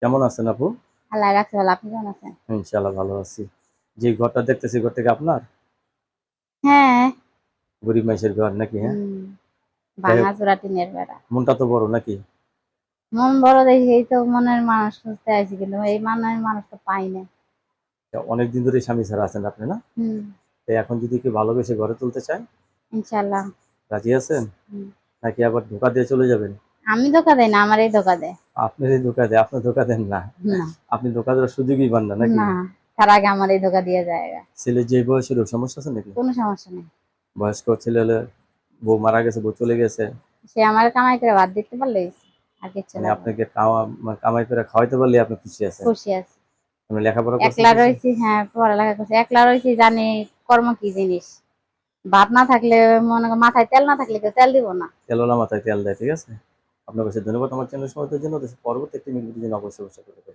কেমন আছেন আপু? আল্লাহ রাখছে ভালো। আপনি কেমন আছেন? ইনশাআল্লাহ ভালো আছি। যে ঘরটা দেখতেছি ঘরটা কি আপনার? হ্যাঁ। গরিব মানুষের ঘর নাকি, হ্যাঁ? হুম। যাই হোক, ভাঙাচোরা টিনের বেড়া। মনটা তো বড় নাকি? মন বড় দেখি এই তো মনের মানুষ খুঁজতে আইছি, কিন্তু এই মনের মানুষ তো পাই না। অনেকদিন ধরে স্বামী ছাড়া আছেন আপনি, না? হুম। তো এখন যদি কেউ ভালোবেসে ঘরে তুলতে চায়, ইনশাল্লাহ। রাজি আছেন? হুম। নাকি আবার ধোঁকা দিয়ে চলে যাবেন? আমি ধোকা দেই না, আমারই ধোকা দেয়। আপনারই ধোঁকা দেয়, আপনি ধোঁকা দেন না। না। আপনি ধোঁকা দেওয়ার সুযোগই পান না নাকি? না। তার আগে আমার এই ধোকা দিয়ে যায়। ছেলে যে বয়সের ওর সমস্যা আছে নাকি? কোনো সমস্যা নেই। বয়স্ক ছেলে হলে বউ মারা গেছে, বউ চলে গেছে, সে আমার কামাই করে ভাত দিতে পারলে হইছে। আর কিচ্ছু মানে লাগবে না। আপনাকে মানে কামাই করে খাওয়াইতে পারলে আপনি খুশি আছেন? খুশি আছি। আপনি লেখাপড়া করছেন একলা কিছু? রয়েছি, হ্যাঁ পড়ালেখা করছি, একলা রয়েছি, জানি কর্ম কি জিনিস। ভাত না থাকলে, মনে করো মাথায় তেল না থাকলে কেউ তেল দিব না। তেলওয়ালা মাথায় তেল দেয়, ঠিক আছে? আপনার কাছে ধন্যবাদ আমার চ্যানেল সমর্থনের জন্য। পরবর্তী একটি ভিডিওর জন্য অবশ্যই অবশ্যই করবেন।